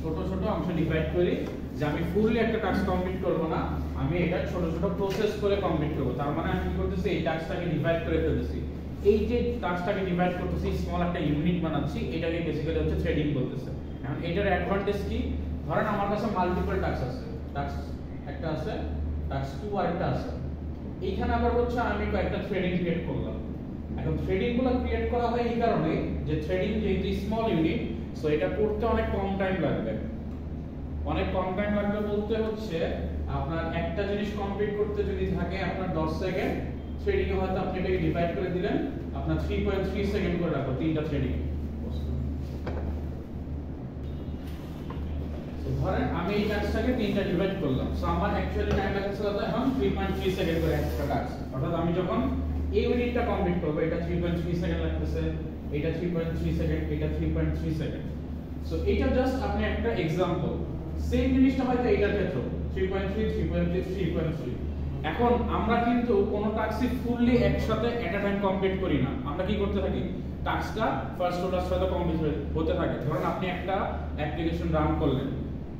ছোট ছোট অংশ ডিভাইড করি, যে আমি ফুললি একটা টাস্ক কমপ্লিট করব না, আমি এটা ছোট ছোট প্রসেস করে কমপ্লিট করব। তার মানে আমি কি করতেছি, এই টাস্কটাকে ডিভাইড করে ফেলতেছি। এই যে টাস্কটাকে ডিভাইড করতেছি, স্মল একটা ইউনিট বানাচ্ছি, এটাকে বেসিক্যালি হচ্ছে থ্রেডিং বলতেছে। এখন এটার অ্যাডভান্টেজ কি, ধরেন আমার কাছে মাল্টিপল টাস্ক আছে, টাস্ক একটা আছে, টাস্ক 2 আরেকটা আছে। এইখানে আবার হচ্ছে আমি কয়েকটা থ্রেডিং ক্রিয়েট করলাম। এখন থ্রেডিং গুলো ক্রিয়েট করা হয় এই কারণে যে থ্রেডিং যেহেতু স্মল ইউনিট, সো এটা করতে অনেক কম টাইম লাগবে। অনেক কম টাইম লাগবে বলতে হচ্ছে আপনার একটা জিনিস কমপ্লিট করতে যদি থাকে আপনার 10 সেকেন্ড, থ্রেডিং এ হয়তো আপনি এটাকে ডিভাইড করে দিলেন, আপনার 3.3 সেকেন্ড করে রাখো তিনটা থ্রেডিং। তো ধরেন আমি এই টাস্কটাকে তিনটা ডিভাইড করলাম, সো আমার অ্যাকচুয়ালি টাইম লাগছে কত, এখন 3.3 সেকেন্ড করে একটা টাস্ক। অর্থাৎ আমি যখন এই ইউনিটটা কমপ্লিট করব, এটা 3.3 সেকেন্ড লাগতেছে, এটা 3.3 সেকেন্ড, এটা 3.3 সেকেন্ড। সো এটা জাস্ট আপনি একটা एग्जांपल, সেম জিনিসটা হয়তো এটার ক্ষেত্রে 3.3 3.3 3.3। এখন আমরা কিন্তু কোন টাস্কই ফুললি একসাথে এট আ টাইম কমপ্লিট করি না। আমরা কি করতে থাকি, টাস্কটা ফার্স্ট অর্ডার সাথে কমপ্লিট হতে থাকে। ধরুন আপনি একটা অ্যাপ্লিকেশন রান করলেন,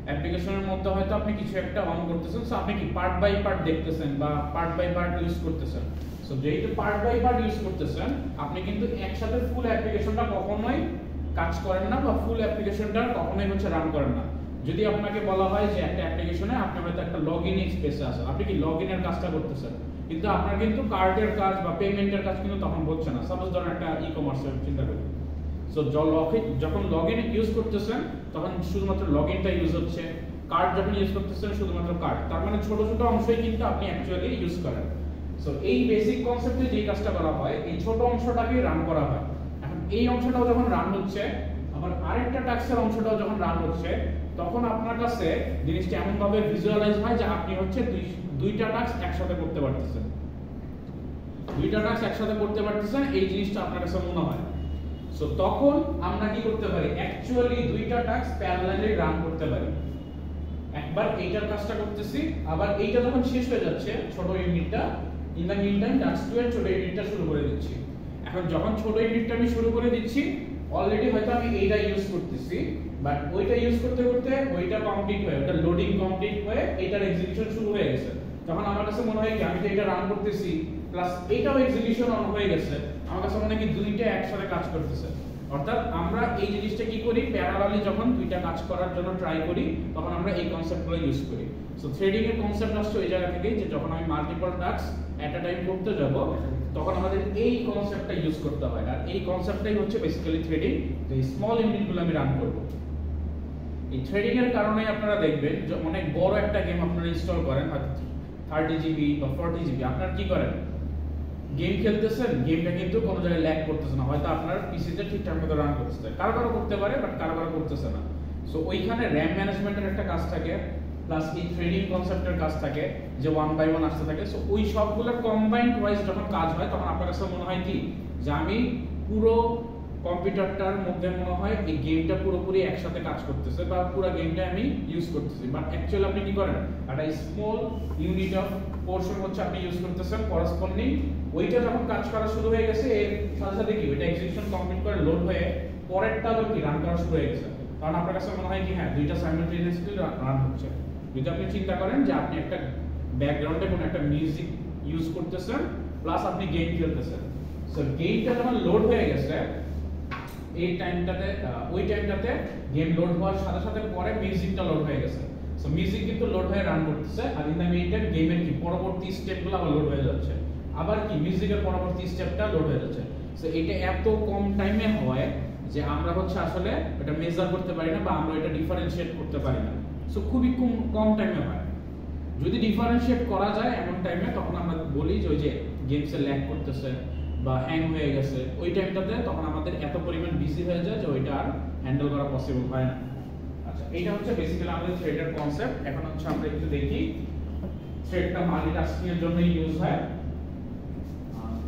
অ্যাপ্লিকেশনের মধ্যে হয়তো আপনি কিছু একটা অন করতেছেন, সো আপনি কি পার্ট বাই পার্ট দেখতেছেন বা পার্ট বাই পার্ট ইউজ করতেছেন। সো যেহেতু পার্ট বাই পার্ট ইউজ করতেছেন, আপনি কিন্তু একসাথে ফুল অ্যাপ্লিকেশনটা কখনোই কাজ করেন না বা ফুল অ্যাপ্লিকেশনটা কখনোই হচ্ছে রান করেন না। যদি আপনাকে বলা হয় যে একটা অ্যাপ্লিকেশনে আপনি হয়তো একটা লগইন স্পেসে আছে, আপনি কি লগইনের কাজটা করতেছেন, কিন্তু আপনার কিন্তু কার্ডের কাজ বা পেমেন্টের কাজ কিন্তু তখন হচ্ছে না। সাপোজ ধরেন একটা ই-কমার্সের চিন্তা করি, সো যখন লগইন ইউজ করতেছেন তখন শুধুমাত্র লগইনটা ইউজ হচ্ছে, কার্ড যখন ইউজ করতেছেন শুধুমাত্র কার্ড। তার মানে ছোট ছোট অংশই কিন্তু আপনি অ্যাকচুয়ালি ইউজ করেন। সো এই বেসিক কনসেপ্টে যে কাজটা করা হয়, এই ছোট অংশটাকে রান করা হয়। এখন এই অংশটাও যখন রান হচ্ছে, আবার আরেকটা টাস্কের অংশটাও যখন রান হচ্ছে, তখন আপনার কাছে জিনিসটা এমন ভাবে ভিজুয়ালাইজ হয় যে আপনি হচ্ছে দুইটা টাস্ক একসাথে করতে পারতেছেন, দুইটা টাস্ক একসাথে করতে পারতেছেন, এই জিনিসটা আপনার কাছে মনে হয়। সো তখন আমরা কি করতে পারি, অ্যাকচুয়ালি দুইটা টাস্ক প্যারালালি রান করতে পারি। একবার এইটার কাজটা করতেছি, আবার এইটা যখন শেষ হয়ে যাচ্ছে ছোট ইউনিটটা, in the mean time task 2 এর ছোট ইউনিটটা শুরু করে দিচ্ছি। এখন যখন ছোট ইউনিটটা আমি শুরু করে দিচ্ছি, অলরেডি হয়তো আমি এইটা ইউজ করতেছি, বাট ওইটা ইউজ করতে করতে ওইটা কমপ্লিট হয়ে, ওটা লোডিং কমপ্লিট হয়ে এটার এক্সিকিউশন শুরু হয়ে গেছে। তখন আমার কাছে মনে হয় কি আমি তো এটা রান করতেছি প্লাস এটাও এক্সিকিউশন অন হয়ে গেছে, আমার কাছে মনে হয় কি দুইটা একসাথে কাজ করতেছে। অর্থাৎ আমরা এই জিনিসটা কি করি, প্যারালালি যখন দুইটা কাজ করার জন্য ট্রাই করি, তখন আমরা এই কনসেপ্টগুলো ইউজ করি। সো থ্রেডিং এর কনসেপ্ট আসছে এই জায়গা থেকে যে যখন আমি মাল্টিপল টাস্ক এট আ টাইম করতে যাব, তখন আমাদের এই কনসেপ্টটা ইউজ করতে হয়। আর এই কনসেপ্টটাই হচ্ছে বেসিক্যালি থ্রেডিং, যে স্মল ইউনিটগুলো আমি রান করব। এই থ্রেডিং এর কারণে আপনারা দেখবেন যে অনেক বড় একটা গেম আপনারা ইনস্টল করেন, 30 জিবি বা 40 জিবি, আপনারা কি করেন, গেম খেলতেছেন, গেমটা কিন্তু কোনো জায়গায় ল্যাগ করতেছে না, হয়তো আপনার পিসিতে ঠিকঠাক মতো রান করতেছে, কারো কারো করতে পারে বাট কারো কারো করতেছে না। সো ওইখানে র্যাম ম্যানেজমেন্টের একটা কাজ থাকে, প্লাস এই থ্রেডিং কনসেপ্টের কাজ থাকে, যে 1 বাই 1 আসতে থাকে। সো ওই সবগুলোর কম্বাইন্ড ওয়াইজ যখন কাজ হয়, তখন আপনার কাছে মনে হয় কি যে আমি পুরো কম্পিউটারটার মধ্যে মনে হয় এই গেমটা পুরোপুরি একসাথে কাজ করতেছে বা পুরো গেমটা আমি ইউজ করতেছি। বাট অ্যাকচুয়ালি আপনি কি করেন, একটা স্মল ইউনিট অফ পোরশন হচ্ছে আপনি ইউজ করতেছেন করসপন্ডিং, ওইটা যখন কাজ করা শুরু হয়ে গেছে এর সাথে সাথে কি ওইটা এক্সিকিউশন কমপ্লিট করে লোড হয়ে পরেরটা আবার কি রান করা শুরু হয়ে গেছে। কারণ আপনার কাছে মনে হয় কি হ্যাঁ দুইটা সাইমালটেনিয়াসলি রান হচ্ছে। যদি আপনি চিন্তা করেন যে আপনি একটা ব্যাকগ্রাউন্ডে কোনো একটা মিউজিক ইউজ করতেছেন প্লাস আপনি গেম খেলতেছেন, সো গেমটা যখন লোড হয়ে গেছে এই টাইমটাতে, ওই টাইমটাতে গেম লোড হওয়ার সাথে সাথে পরে মিউজিকটা লোড হয়ে গেছে। সো মিউজিক কিন্তু লোড হয়ে রান করতেছে, আর ইন দ্য মিন টাইম গেমের কি পরবর্তী স্টেপগুলো আবার লোড হয়ে যাচ্ছে, আবার কি মিউজিকের পরবর্তী স্টেপটা লোড হয়ে যাচ্ছে। সো এটা এত কম টাইমে হয় যে আমরা হচ্ছে আসলে এটা মেজার করতে পারি না বা আমরা এটা ডিফারেনশিয়েট করতে পারি না। সো খুবই কম টাইমে হয়। যদি ডিফারেনশিয়েট করা যায় এমন টাইমে, তখন আমরা বলি যে ওই যে গেমসে ল্যাগ করতেছে বা হ্যাং হয়ে গেছে, ওই টাইমটাতে তখন আমাদের এত পরিমাণ বিজি হয়ে যায় যে ওইটা আর হ্যান্ডেল করা পসিবল হয় না। আচ্ছা, এইটা হচ্ছে বেসিক্যালি আমাদের থ্রেডের কনসেপ্ট। এখন হচ্ছে আমরা একটু দেখি থ্রেডটা মাল্টিটাস্কিং এর জন্য ইউজ হয়।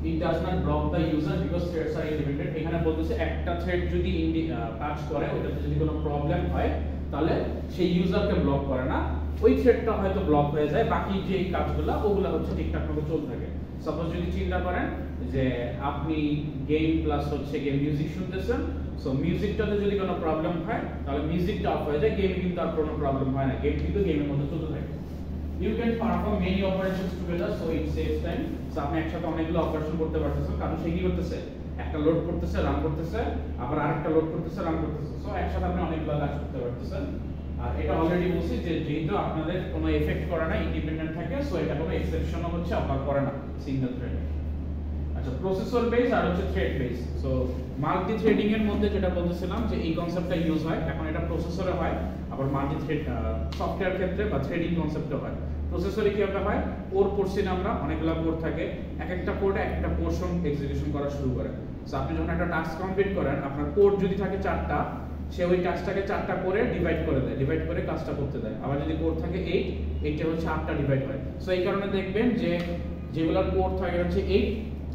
It does not block the user because threads are independent. এখানে বলতেছে একটা থ্রেড যদি কাজ করে, ওটাতে যদি কোনো প্রবলেম হয় তাহলে সেই ইউজারকে ব্লক করে না, ওই থ্রেডটা হয়তো ব্লক হয়ে যায়, বাকি যে কাজগুলো ওগুলো হচ্ছে ঠিকঠাক মতো চলতে থাকে। সাপোজ যদি চিন্তা করেন যে আপনি গেম প্লাস হচ্ছে গেম মিউজিক শুনতেছেন, সো মিউজিকটাতে যদি কোনো প্রবলেম হয় তাহলে মিউজিকটা অফ হয়ে যায়, গেমে কিন্তু আর কোনো প্রবলেম হয় না, গেম কিন্তু গেমের মধ্যে চলতে থাকে। You can perform many operations together, so it saves time. So আপনি একসাথে অনেকগুলো অপারেশন করতে পারতেছেন, কারণ সে কি করতেছে, একটা লোড করতেছে, রান করতেছে, আবার আরেকটা লোড করতেছে, রান করতেছে, সো একসাথে আপনি অনেকগুলো কাজ করতে পারতেছেন। আর এটা অলরেডি বলছি যে যেহেতু আপনাদের কোনো এফেক্ট করে না, ইন্ডিপেন্ডেন্ট থাকে, সো এটা কোনো এক্সেপশনও হচ্ছে আপনার করে না সিঙ্গেল থ্রেড। আচ্ছা, প্রসেসর বেস আর হচ্ছে thread base. So multi threading এর মধ্যে যেটা বলতেছিলাম যে এই কনসেপ্টটা ইউজ হয়, এখন এটা প্রসেসরে হয়, আবার মাল্টি থ্রেড সফটওয়্যার ক্ষেত্রে বা থ্রেডিং কনসেপ্টে হয়। প্রসেসরে কি হয়, কোর পড়ছি না আমরা, অনেকগুলো কোর থাকে, এক একটা কোডে একটা পোরশন এক্সিকিউশন করা শুরু করে। সো আপনি যখন একটা টাস্ক কমপ্লিট করেন, আপনার কোড যদি থাকে 4টা, সে ওই টাস্কটাকে 4টা করে ডিভাইড করে দেয়, ডিভাইড করে কাজটা করতে দেয়। আবার যদি কোড থাকে 8, 8টা হচ্ছে 8টা ডিভাইড হয়। সো এই কারণে দেখবেন যে যেগুলোর কোড থাকে হচ্ছে 8,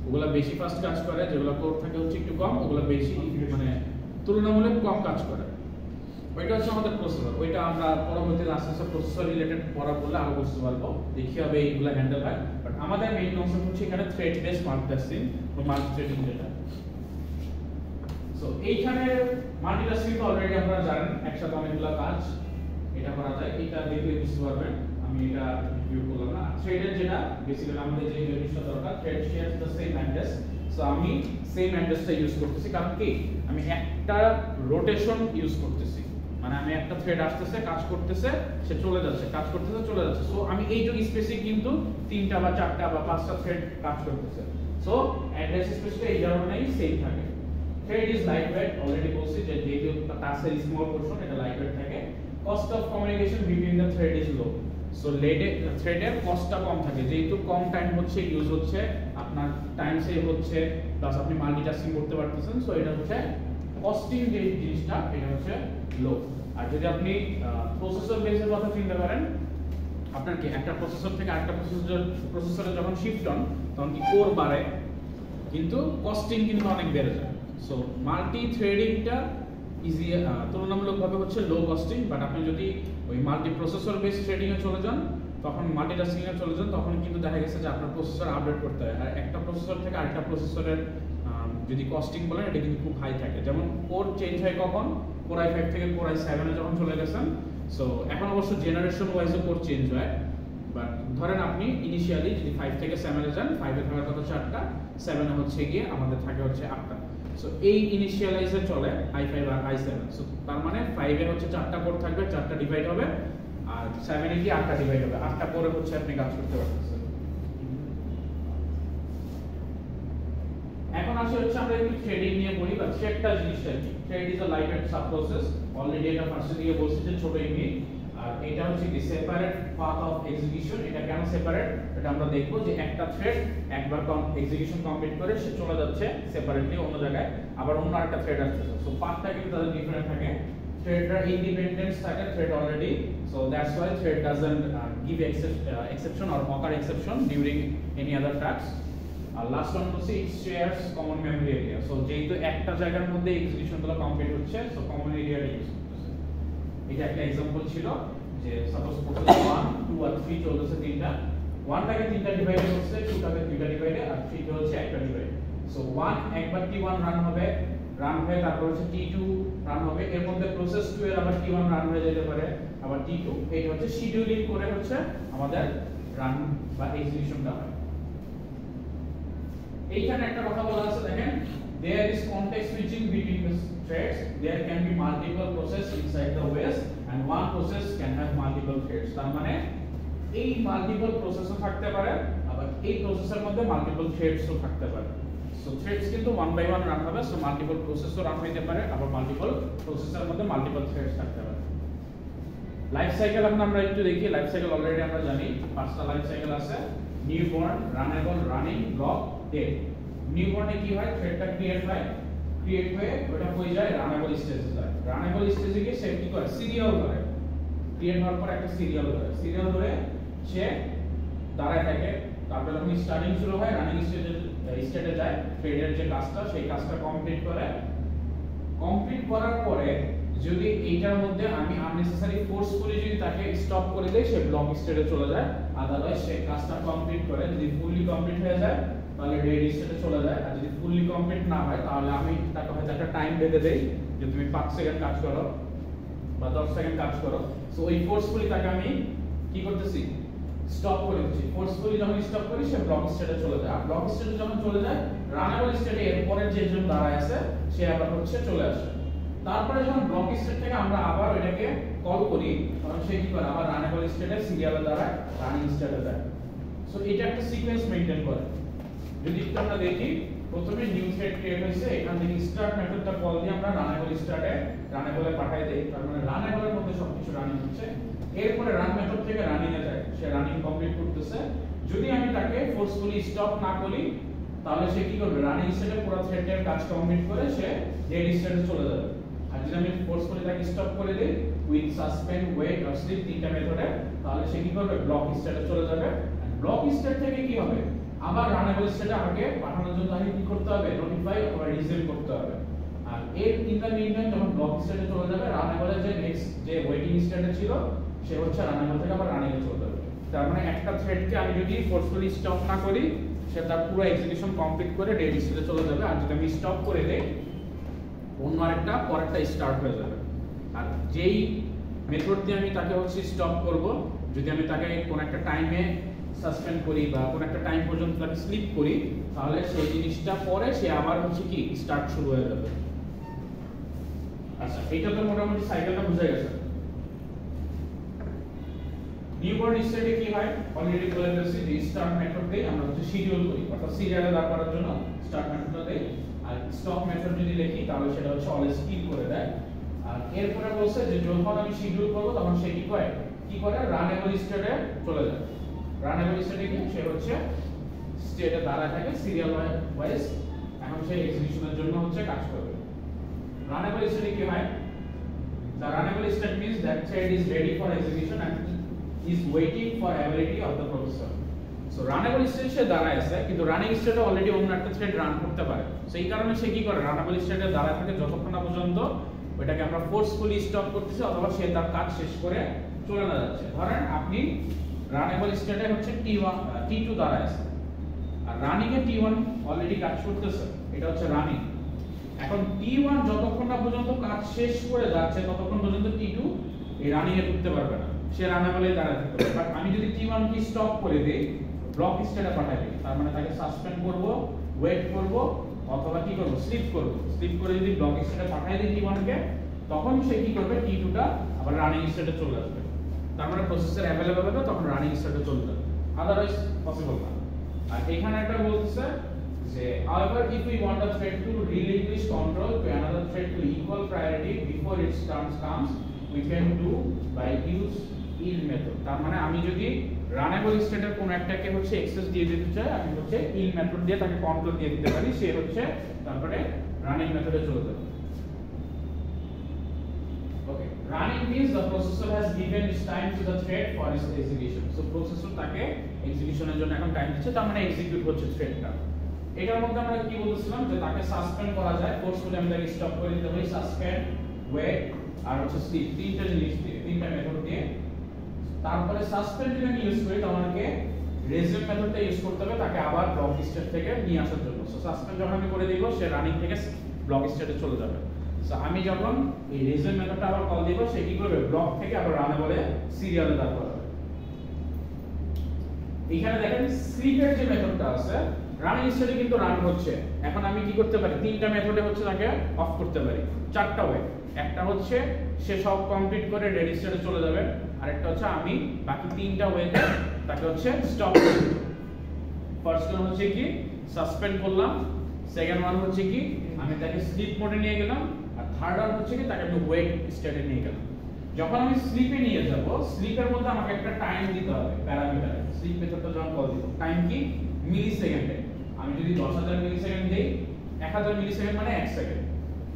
ওগুলা বেশি ফাস্ট কাজ করে, যেগুলো কোড থাকে হচ্ছে একটু কম, ওগুলা বেশি মানে তুলনামূলক কম কাজ করে। ওইটা হচ্ছে আমাদের প্রসেসর, ওইটা আমরা পরবর্তীতে আস্তে আস্তে প্রসেসর রিলেটেড পড়া বললে আরো বুঝতে পারবো যে কিভাবে এইগুলো হ্যান্ডেল হয়। বাট আমাদের মেইন কনসেপ্ট হচ্ছে এখানে থ্রেড বেস মাল্টিটাস্কিং বা মাল্টিথ্রেডিং যেটা। সো এইখানে মাল্টিটাস্কিং তো অলরেডি আপনারা জানেন, একসাথে অনেকগুলো কাজ এটা করা যায়, এটা দেখলে বুঝতে পারবেন, আমি এটা রিভিউ করলাম না। থ্রেডের যেটা বেসিক্যালি আমাদের যে জিনিসটা দরকার, thread shares the same address. So আমি সেম অ্যাড্রেসটা ইউজ করতেছি, কারণ কি আমি একটা রোটেশন ইউজ করতেছি, মানে আমি একটা থ্রেড আসতেছে, কাজ করতেছে, সে চলে যাচ্ছে, কাজ করতেছে, চলে যাচ্ছে। সো আমি এইটুকু স্পেসে কিন্তু 3টা বা 4টা বা 5টা থ্রেড কাজ করতেছে। সো অ্যাড্রেস স্পেসটা এই কারণেই সেম থাকে। থ্রেড ইজ লাইটওয়েট, অলরেডি বলছি যে যেহেতু টাস্কের স্মল পোরশন, এটা লাইটওয়েট থাকে। Cost of communication between the thread is low. So থ্রেডের কস্টটা কম থাকে, যেহেতু কম টাইম হচ্ছে ইউজ হচ্ছে, আপনার টাইম সেভ হচ্ছে, প্লাস আপনি মাল্টিটাস্কিং করতে পারতেছেন। সো এটা হচ্ছে কস্টিং যে জিনিসটা, এটা হচ্ছে লো। আর যদি আপনি প্রসেসর বেসের কথা চিন্তা করেন, আপনার কি একটা প্রসেসর থেকে আরেকটা প্রসেসরে যখন শিফট হন, তখন কি কোর বাড়ে, কিন্তু কস্টিং কিন্তু অনেক বেড়ে যায়। সো মাল্টি থ্রেডিংটা ইজি, তুলনামূলকভাবে হচ্ছে লো কস্টিং। বাট আপনি যদি ওই মাল্টি প্রসেসর বেস ট্রেডিং এ চলে যান, তখন মাল্টিটাস্কিং এ চলে যান, তখন কিন্তু দেখা গেছে যে আপনার প্রসেসর আপডেট করতে হয়, আর একটা প্রসেসর থেকে আরেকটা প্রসেসরের যদি কস্টিং বলেন, এটা কিন্তু খুব হাই থাকে। যেমন কোর চেঞ্জ হয় কখন, কোর i5 থেকে কোর i7 এ যখন চলে গেছেন। সো এখন অবশ্য জেনারেশন ওয়াইজে কোর চেঞ্জ হয়, বাট ধরেন আপনি ইনিশিয়ালি যদি 5 থেকে 7 এ যান, 5 এ থাকার কথা 4টা, 7 এ হচ্ছে গিয়ে আমাদের থাকে হচ্ছে 8টা। সো এই ইনিশিয়ালাইজে চলে i5 আর i7। সো তার মানে 5 এ হচ্ছে 4টা কোর থাকবে, 4টা ডিভাইড হবে, আর 7 এ গিয়ে 8টা ডিভাইড হবে, 8টা কোরে হচ্ছে আপনি কাজ করতে পারতেছেন। এখন আসে হচ্ছে আমরা একটু থ্রেডিং নিয়ে বলি, বা থ্রেডটা জিনিসটা কি। Thread is a lightweight sub process, already এটা ফার্স্টে দিয়ে বলছি যে ছোট ইউনিট, আর এটা হচ্ছে কি সেপারেট পাথ অফ এক্সিকিউশন। এটা কেন সেপারেট, এটা আমরা দেখব যে একটা থ্রেড একবার এক্সিকিউশন কমপ্লিট করে সে চলে যাচ্ছে সেপারেটলি অন্য জায়গায়, আবার অন্য আরেকটা থ্রেড আসছে। সো পাথটা কিন্তু তাদের ডিফারেন্ট থাকে, থ্রেডের ইন্ডিপেন্ডেন্স থাকে thread already. So that's why thread doesn't give exception or occur exception during any other task. আর লাস্ট ওয়ান হচ্ছে it shares common memory area. So যেহেতু একটা জায়গার মধ্যে এক্সিকিউশনগুলো কমপ্লিট হচ্ছে, সো কমন এরিয়াটা ইউজ করতেছে। এটা একটা एग्जांपल ছিল যে সাপোজ প্রসেস 1 2 আর 3 চলতেছে তিনটা, 1 টাকে তিনটা ডিভাইড করছে, 2 টাকে দুইটা ডিভাইডে, আর 3 টা হচ্ছে একটা ডিভাইড। সো 1 একবার T1 রান হবে, রান হয়ে তারপর হচ্ছে T2 রান হবে, এর মধ্যে প্রসেস 2 এর আবার T1 রান হয়ে যেতে পারে, আবার T2। এটা হচ্ছে শিডিউলিং করে হচ্ছে আমাদের রান বা এক্সিকিউশনটা হয়। এইখানে একটা কথা বলা আছে, দেখেন, there is context switching between the threads, there can be multiple process inside the OS and one process can have multiple threads। তার মানে এই মাল্টিপল প্রসেসও থাকতে পারে, আবার এই প্রসেসের মধ্যে মাল্টিপল থ্রেডসও থাকতে পারে। সো থ্রেডস কিন্তু 1 বাই 1 রান হবে, সো মাল্টিপল প্রসেসও রান হইতে পারে, আবার মাল্টিপল প্রসেসের মধ্যে মাল্টিপল থ্রেডস থাকতে পারে। লাইফ সাইকেল এখন আমরা একটু দেখি। লাইফ সাইকেল অলরেডি আমরা জানি, 5টা লাইফ সাইকেল আছে: newborn, runnable, running, block, dead. নিউবর্নে কি হয়, থ্রেডটা ক্রিয়েট হয়, ক্রিয়েট হয়ে ওটা হয়ে যায় রানেবল স্টেজে যায়। রানেবল স্টেজে গিয়ে সে কি করে, সিরিয়াল করে, ক্রিয়েট হওয়ার পর একটা সিরিয়াল করে, সিরিয়াল ধরে সে দাঁড়ায় থাকে। তারপর যখন স্টার্টিং শুরু হয়, রানিং স্টেটে যায়, থ্রেডের যে কাজটা সেই কাজটা কমপ্লিট করে। কমপ্লিট করার পরে যদি এইটার মধ্যে আমি আননেসেসারি ফোর্স করে যদি তাকে স্টপ করে দেই, সে ব্লক স্টেটে চলে যায়। আদারওয়াইজ সে কাজটা কমপ্লিট করে, যদি ফুললি কমপ্লিট হয়ে যায় তাহলে ডেড স্টেটে চলে যায়। আর যদি ফুললি কমপ্লিট না হয় তাহলে আমি তাকে হয়তো একটা টাইম বেঁধে দেই যে তুমি 5 সেকেন্ড কাজ করো বা 10 সেকেন্ড কাজ করো। সো ওই ফোর্সফুলি তাকে আমি কি করতেছি, স্টপ করে দিচ্ছি। ফোর্সফুলি যখন স্টপ করি সে ব্লক স্টেটে চলে যায়। আর ব্লক স্টেটে যখন চলে যায় রানেবল স্টেটে এরপরে যে জন দাঁড়ায় আছে সে আবার হচ্ছে চলে আসে। তারপরে যখন ব্লক স্টেট থেকে আমরা আবার ওটাকে কল করি তখন সে কি করে আবার রানেবল স্টেটে সিরিয়ালে দাঁড়ায়, রানিং স্টেটে যায়। সো এটা একটা সিকোয়েন্স মেইনটেইন করে। যদি একটু আমরা দেখি, প্রথমে নিউ থ্রেড ক্রিয়েট হয়েছে, এখান থেকে স্টার্ট মেথডটা কল দিয়ে আমরা রানেবল স্টার্টে রানেবলে পাঠিয়ে দেই। তার মানে রানেবলের মধ্যে সবকিছু রানিং হচ্ছে। এরপরে রান মেথড থেকে রানিং এ যায়, সে রানিং কমপ্লিট করতেছে। যদি আমি তাকে ফোর্সফুলি স্টপ না করি তাহলে সে কি করবে, রানিং স্টেটে পুরো থ্রেডের কাজ কমপ্লিট করে সে ডেড স্টেটে চলে যাবে। আর যদি আমি ফোর্সফুলি তাকে স্টপ করে দেই উইথ সাসপেন্ড, ওয়েট আর স্লিপ তিনটা মেথডে, তাহলে সে কি করবে, ব্লক স্টেটে চলে যাবে। ব্লক স্টেট থেকে কি হবে, আবার রানেবল স্টেটে আগে পাঠানোর জন্য আগে কি করতে হবে, নোটিফাই অথবা রিজিউম করতে হবে। আর এর ইন দ্য মিনটাইম যখন ব্লক স্টেটে চলে যাবে, রানেবলের যে নেক্সট যে ওয়েটিং স্টেটে ছিল সে হচ্ছে রানেবল থেকে আবার রানিং এ চলে যাবে। তার মানে একটা থ্রেডকে আমি যদি ফোর্সফুলি স্টপ না করি সে তার পুরো এক্সিকিউশন কমপ্লিট করে ডেড স্টেটে চলে যাবে। আর যদি আমি স্টপ করে দেই অন্য আরেকটা পরেরটা স্টার্ট হয়ে যাবে। আর যেই মেথড দিয়ে আমি তাকে হচ্ছে স্টপ করব, যদি আমি তাকে কোন একটা টাইমে সাসপেন্ড করি বা কোন একটা টাইম পর্যন্ত তাকে স্লিপ করি তাহলে সেই জিনিসটা পরে সে আবার হচ্ছে কি স্টার্ট শুরু হয়ে যাবে। আচ্ছা, এটা তো মোটামুটি সাইকেলটা বুঝা গেছে। নিউবর্ন স্টেটে কি হয় অলরেডি বলে দিয়েছি যে স্টার্ট মেথড দিয়ে আমরা হচ্ছে শিডিউল করি, অর্থাৎ সিরিয়ালে দাঁড় করার জন্য স্টার্ট মেথডটা দেই। আর স্টপ মেথড যদি লিখি তাহলে সেটা হচ্ছে অলওয়েজ কিল করে দেয়। আর এরপরে বলছে যে যখন আমি শিডিউল করব তখন সে কি করে রানেবল স্টেটে চলে যায়। রানেবল স্টেটে কি সে হচ্ছে স্টেটে দাঁড়ায় থাকে সিরিয়াল ওয়াইজ, এখন সে এক্সিকিউশনের জন্য হচ্ছে কাজ করবে। রানেবল স্টেটে কি হয়, the runnable state means that thread is ready for execution and is waiting for ability of the processor. So runnable state সে দাঁড়ায় আছে কিন্তু রানিং স্টেটে অলরেডি অন্য একটা থ্রেড রান করতে পারে। সেই কারণে সে কি করে রানেবল স্টেটে দাঁড়ায় থাকে যতক্ষণ না পর্যন্ত ওটাকে আমরা ফোর্সফুলি স্টপ করতেছি অথবা সে তার কাজ শেষ করে চলে না যাচ্ছে। ধরেন আপনি রানেবল স্টেটে হচ্ছে T2 দাঁড়ায় আছে আর রানিং এ T1 অলরেডি কাজ করতেছে, এটা হচ্ছে রানিং। এখন T1 যতক্ষণ না পর্যন্ত কাজ শেষ করে যাচ্ছে ততক্ষণ পর্যন্ত T2 এই রানিং এ ঢুকতে পারবে না, সে রানেবলে দাঁড়ায় থাকতে পারবে। বাট আমি যদি T1 কে স্টপ করে দেই, ব্লক স্টেটে পাঠাই দিই, তার মানে তাকে সাসপেন্ড করব, ওয়েট করব অথবা কি করব, স্লিপ করব। স্লিপ করে যদি ব্লক স্টেটে পাঠাই দিই T1 কে, তখন সে কি করবে, T2 টা আবার রানিং স্টেটে চলে আসবে। তার মানে প্রসেসর अवेलेबल হবে তখন রানিং স্টেটে চলে যাবে, আদারওয়াইজ পসিবল না। আর এখানে একটা বলতেছে যে however if we want a thread to relinquish control to another thread to equal priority before its turn comes, we can do by use in method। তার মানে আমি যদি রানেবল স্টেটের কোন একটাকে হচ্ছে অ্যাক্সেস দিয়ে দিতে চাই, আমি হচ্ছে in মেথড দিয়ে তাকে কন্ট্রোল দিয়ে দিতে পারি, সে হচ্ছে তারপরে রানিং মেথডে চলে যাবে। ওকে, running means the processor has given its time to the thread for its execution। So processor তাকে এক্সিকিউশনের জন্য এখন টাইম দিচ্ছে, তার মানে এক্সিকিউট হচ্ছে থ্রেডটা। এটার মধ্যে আমরা কি বলছিলাম যে তাকে সাসপেন্ড করা যায়, ফোর্সফুলি আমি তাকে স্টপ করে দিতে পারি, সাসপেন্ড, ওয়েট আর হচ্ছে স্লিপ, তিনটা জিনিস দিয়ে, তিনটা মেথড দিয়ে। তারপরে সাসপেন্ড যদি আমি ইউজ করি তাহলে আমাকে রেজিউম মেথডটা ইউজ করতে হবে তাকে আবার ব্লক স্টেট থেকে নিয়ে আসার জন্য। সো সাসপেন্ড যখন আমি করে দিব সে রানিং থেকে ব্লক স্টেটে চলে যাবে। সো আমি যখন এই রেজিউম মেথডটা আবার কল দিব সে কি করবে, ব্লক থেকে আবার রানেবলে সিরিয়ালে দাঁড় করাবে। এখানে দেখেন স্লিপের যে মেথডটা আছে রানিং স্টেটে কিন্তু রান হচ্ছে, এখন আমি কি করতে পারি, তিনটা মেথডে হচ্ছে তাকে অফ করতে পারি, চারটা ওয়ে। একটা হচ্ছে সে সব কমপ্লিট করে রেডি স্টেটে চলে যাবে, আরেকটা হচ্ছে আমি বাকি তিনটা ওয়েতে তাকে হচ্ছে স্টপ করে দেব। ফার্স্ট ওয়ান হচ্ছে কি সাসপেন্ড করলাম, সেকেন্ড ওয়ান হচ্ছে কি আমি তাকে স্লিপ মোডে নিয়ে গেলাম, আর থার্ড ওয়ান হচ্ছে কি তাকে আমি ওয়েট স্টেটে নিয়ে গেলাম। যখন আমি স্লিপে নিয়ে যাব, স্লিপের মধ্যে আমাকে একটা টাইম দিতে হবে প্যারামিটার। স্লিপ মেথডটা যখন কল দিব, টাইম কি মিলি সেকেন্ডে। আমি যদি 10,000 মিলি সেকেন্ড দেই, 1000 মিলি সেকেন্ড মানে 1 সেকেন্ড।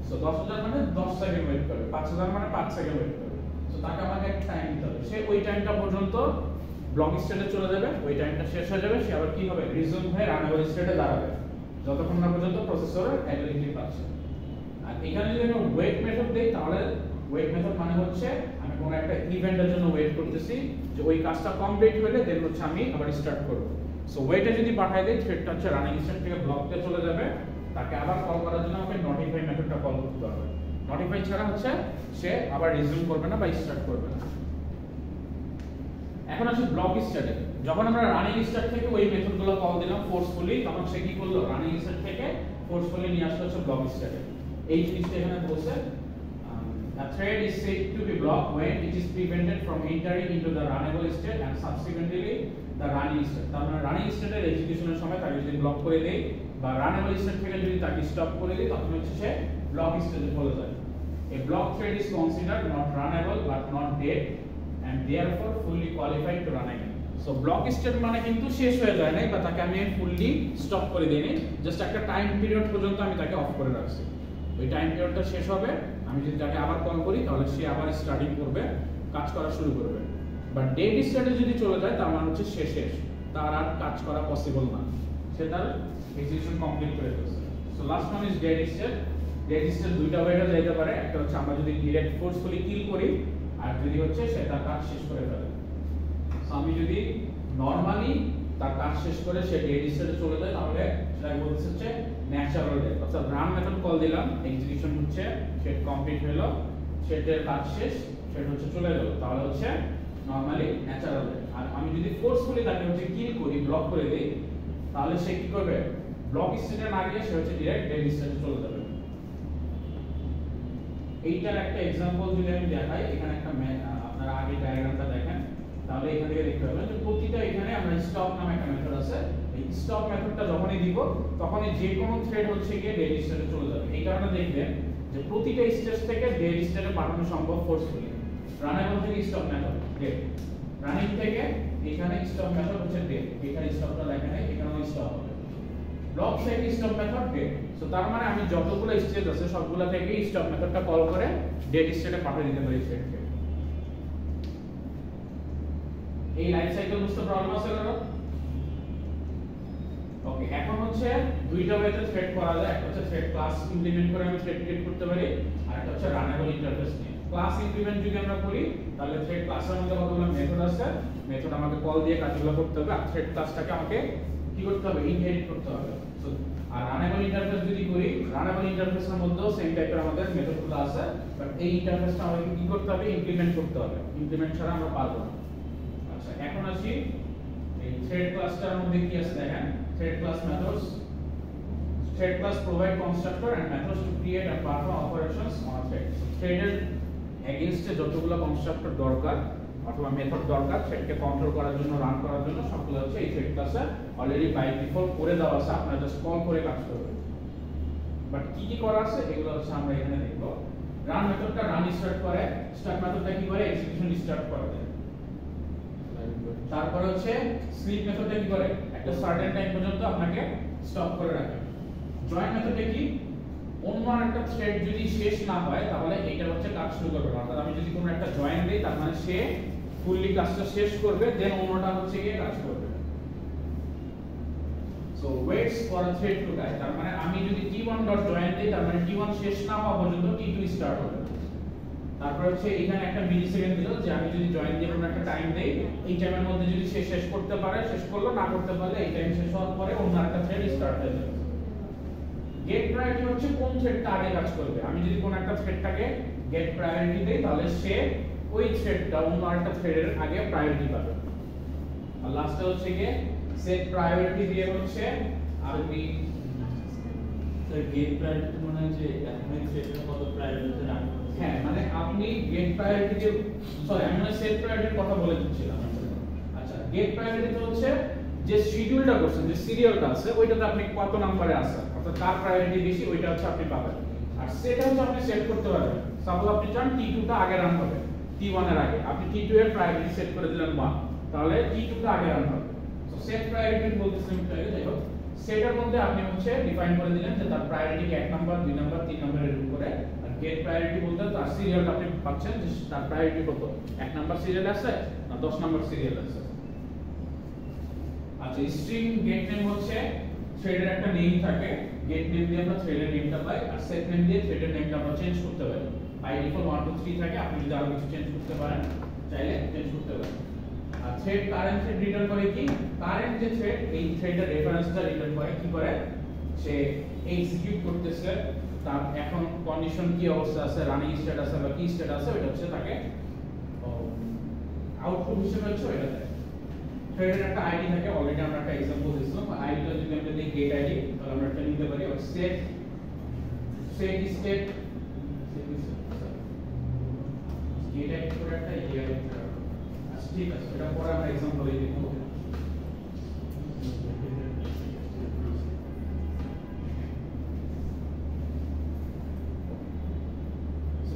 সো 10,000 মানে 10 সেকেন্ড ওয়েট করবে, 5000 মানে 5 সেকেন্ড ওয়েট করবে। সো তাকে আমাকে একটা টাইম দিতে হবে, সে ওই টাইমটা পর্যন্ত ব্লক স্টেটে চলে যাবে, ওই টাইমটা শেষ হয়ে যাবে, সে আবার কি হবে, রিজিউম হয়ে রানেবল স্টেটে দাঁড়াবে যতক্ষণ না পর্যন্ত প্রসেসরের অ্যাবিলিটি পাচ্ছে। আর এখানে যদি আমি ওয়েট মেথড দেই তাহলে ওয়েট মেথড মানে হচ্ছে আমি কোনো একটা ইভেন্টের জন্য ওয়েট করতেছি যে ওই কাজটা কমপ্লিট হলে দেন হচ্ছে আমি আবার স্টার্ট করব। সো ওয়েটে যদি পাঠায় দেই থ্রেডটা হচ্ছে রানিং স্টেট থেকে ব্লকতে চলে যাবে, তাকে আবার কল করার জন্য আমাকে নোটিফাই মেথডটা কল করতে হবে। নোটিফাই ছাড়া হচ্ছে সে আবার রিজিউম করবে না বা স্টার্ট করবে না। এখন আছে ব্লক স্টার্টে। যখন আমরা রানিং স্টার্ট থেকে ওই মেথডগুলো কল দিলাম ফোর্সফুলি, তখন সে কি করলো, রানিং স্টার্ট থেকে ফোর্সফুলি নিয়ে আসলো হচ্ছে ব্লক স্টার্টে। এই জিনিসটা এখানে বলছে a thread is said to be blocked when it is prevented from entering into the runnable state and subsequently the running state। তার মানে রানিং স্টেটের এক্সিকিউশনের সময় তাকে যদি ব্লক করে দেই বা রানেবল স্টেট থেকে যদি তাকে স্টপ করে দেই, তখন হচ্ছে সে ব্লক স্টেটে চলে যায়। A block thread is considered not runnable but not dead and therefore fully qualified to run again। So block state মানে কিন্তু শেষ হয়ে যায় নাই বা তাকে আমি ফুললি স্টপ করে দেইনি, জাস্ট একটা টাইম পিরিয়ড পর্যন্ত আমি তাকে অফ করে রাখছি। ওই টাইম পিরিয়ডটা শেষ হবে, আমি যদি তাকে আবার কল করি তাহলে সে আবার স্টার্টিং করবে, কাজ করা শুরু করবে। বাট ডেড স্টেটে যদি চলে যায় তার মানে হচ্ছে সে শেষ, তার আর কাজ করা পসিবল না, সে তার এক্সিকিউশন কমপ্লিট করে ফেলছে। So last one is dead state. Dead state দুইটা ওয়েতে যেতে পারে, একটা হচ্ছে আমরা যদি ডিরেক্ট ফোর্সফুলি কিল করি, আর যদি হচ্ছে সে তার কাজ শেষ করে ফেলে। সো আমি যদি নরমালি তার কাজ শেষ করে সে ডেড স্টেটে চলে যায়, তাহলে সেটাকে বলতেছে হচ্ছে ন্যাচারাল ডেথ। অর্থাৎ রান মেথড কল দিলাম, এক্সিকিউশন হচ্ছে, সেট কমপ্লিট হলো, সেটের কাজ শেষ, সেট হচ্ছে চলে গেল, তাহলে হচ্ছে নরমালি ন্যাচারাল ডেথ। আর আমি যদি ফোর্সফুলি তাকে হচ্ছে কিল করি, ব্লক করে দেই, তাহলে সে কি করবে, ব্লক স্টেটে না গিয়ে সে হচ্ছে ডাইরেক্ট ডেড স্টেটে চলে যাবে। এইটার একটা एग्जांपल যদি আমি দেখাই, এখানে একটা আপনারা আগে ডায়াগ্রামটা দেখেন, তাহলে এখান থেকে দেখতে পাবেন যে প্রতিটা এখানে আমরা স্টপ নামে একটা মেথড আছে। এই স্টপ মেথডটা যখনই দিব তখনই যে কোনো থ্রেড হচ্ছে গিয়ে ডেড স্টেটে চলে যাবে। এই কারণে দেখবেন যে প্রতিটা স্টেজ থেকে ডেড স্টেটে পাঠানো সম্ভব ফোর্সফুলি। রানেবল থেকে স্টপ মেথড ডেড, রানিং থেকে এখানে স্টপ মেথড হচ্ছে ডেড, এখানে স্টপটা লেখা নেই, এখানেও স্টপ হবে। ব্লক থেকে স্টপ মেথড ডেড। সো তার মানে আমি যতগুলো স্টেজ আছে সবগুলা থেকে স্টপ মেথডটা কল করে ডেড স্টেটে পাঠিয়ে দিতে পারি থ্রেডকে। এই লাইফ সাইকেল বুঝতে প্রবলেম আছে কারো? ওকে, এখন হচ্ছে দুইটা ওয়েতে থ্রেড করা যায়। একটা হচ্ছে থ্রেড ক্লাস ইমপ্লিমেন্ট করে আমি থ্রেড ক্রিয়েট করতে পারি, আর একটা হচ্ছে রানেবল ইন্টারফেস নিয়ে। ক্লাস ইমপ্লিমেন্ট যদি আমরা করি তাহলে থ্রেড ক্লাসের মধ্যে কতগুলো মেথড আছে, মেথড আমাকে কল দিয়ে কাজগুলো করতে হবে, আর থ্রেড ক্লাসটাকে আমাকে কি করতে হবে, ইনহেরিট করতে হবে। সো আর রানেবল ইন্টারফেস যদি করি, রানেবল ইন্টারফেসের মধ্যেও সেম টাইপের আমাদের মেথডগুলো আছে, বাট এই ইন্টারফেসটা আমাকে কি করতে হবে, ইমপ্লিমেন্ট করতে হবে। ইমপ্লিমেন্ট ছাড়া আমরা পারবো না। আচ্ছা, এখন আসি এই থ্রেড ক্লাসটার মধ্যে কি আছে দেখেন। Thread class methods, thread class provide constructor and methods to create and perform operations on thread. থ্রেডের এগেইনস্টে যতগুলো কনস্ট্রাক্টর দরকার অথবা মেথড দরকার থ্রেডকে কন্ট্রোল করার জন্য, রান করার জন্য, সবগুলো হচ্ছে এই থ্রেড ক্লাসে অলরেডি বাই ডিফল্ট করে দেওয়া আছে, আপনারা জাস্ট কল করে কাজ করবেন। বাট কি কি করা আছে এগুলো হচ্ছে আমরা এখানে দেখব। রান মেথডটা রান স্টার্ট করে, স্টার্ট মেথডটা কি করে, এক্সিকিউশন স্টার্ট করে দেয়। তারপর হচ্ছে স্লিপ মেথডটা কি করে, একটা সার্টেন টাইম পর্যন্ত আপনাকে স্টপ করে রাখে। জয়েন মেথডটা কি, অন্য একটা থ্রেড যদি শেষ না হয় তাহলে এটা হচ্ছে কাজ শুরু করবে। অর্থাৎ আমি যদি কোনো একটা জয়েন দেই তার মানে সে ফুললি কাজটা শেষ করবে, দেন অন্যটা হচ্ছে গিয়ে কাজ করবে। So waits for a thread to die, তার মানে আমি যদি t1 ডট জয়েন দেই তার মানে t1 শেষ না হওয়া পর্যন্ত t2 স্টার্ট হবে। তারপর হচ্ছে এখানে একটা মিলি সেকেন্ড দিল যে আমি যদি জয়েন দিয়ে কোনো একটা টাইম দেই, এই টাইমের মধ্যে যদি সে শেষ করতে পারে শেষ করলো, না করতে পারলে এই টাইম শেষ হওয়ার পরে অন্য একটা থ্রেড স্টার্ট হয়ে যাবে। গেট প্রায়োরিটি হচ্ছে কোন থ্রেডটা আগে কাজ করবে। আমি যদি কোন একটা থ্রেডটাকে গেট প্রায়োরিটি দেই তাহলে সে ওই থ্রেডটা অন্য একটা থ্রেডের আগে প্রায়োরিটি পাবে। আর লাস্টে হচ্ছে গিয়ে সেট প্রায়োরিটি দিয়ে হচ্ছে আপনি স্যার গেট প্রায়োরিটি মানে যে এখন এই থ্রেডের কত প্রায়োরিটিতে রান করছে। হ্যাঁ, মানে আপনি গেট প্রায়োরিটি দিয়ে, সরি আমি মানে সেট প্রায়োরিটির কথা বলে দিচ্ছিলাম। আচ্ছা, গেট প্রায়োরিটি হচ্ছে যে শিডিউলটা করছেন, যে সিরিয়ালটা আছে ওইটাতে আপনি কত নম্বরে আছে, অর্থাৎ কার প্রায়োরিটি বেশি ওইটা হচ্ছে আপনি পাবেন। আর সেটা হচ্ছে আপনি সেট করতে পারবেন। সাপোজ আপনি চান t2 টা আগে রান হবে t1 এর আগে, আপনি t2 এর প্রায়োরিটি সেট করে দিলেন 1, তাহলে t2 টা আগে রান হবে। সো সেট প্রায়োরিটি বলতেছেন তাই, যাই হোক সেটার মধ্যে আপনি হচ্ছে ডিফাইন করে দিলেন যে তার প্রায়োরিটি 1 নাম্বার 2 নাম্বার 3 নাম্বারের উপরে। আর গেট প্রায়োরিটি বলতে তার সিরিয়ালটা আপনি পাচ্ছেন যে তার প্রায়োরিটি কত, 1 নাম্বার সিরিয়াল আছে না 10 নাম্বার সিরিয়াল আছে। আচ্ছা, স্ট্রিং গেট নেম হচ্ছে থ্রেডের একটা নেম থাকে, গেট নেম দিয়ে আমরা থ্রেডের নেমটা পাই, আর সেট নেম দিয়ে থ্রেডের নেমটা আমরা চেঞ্জ করতে পারি। বাই ডিফল্ট 1 2 3 থাকে, আপনি যদি আরো কিছু চেঞ্জ করতে পারেন চাইলে চেঞ্জ করতে পারেন। আর থ্রেড কারেন্ট থ্রেড রিটার্ন করে কি কারেন্ট যে থ্রেড এই থ্রেডের রেফারেন্সটা রিটার্ন করে কি করে সে এক্সিকিউট করতেছে তার এখন কন্ডিশন কি অবস্থা আছে রানিং স্টেট আছে বা কি স্টেট আছে ওটা হচ্ছে তাকে আউটপুট হিসেবে হচ্ছে ওটা দেয় থ্রেডের একটা আইডি থাকে অলরেডি আমরা একটা एग्जांपल দিছিলাম আইডিটা যদি আমরা দেখি গেট আইডি তাহলে আমরা এটা নিতে পারি আর সেট স্টেট গেট আইডি করে একটা ইয়ার ঠিক আছে এটা পরে আমরা एग्जांपल এই দেখব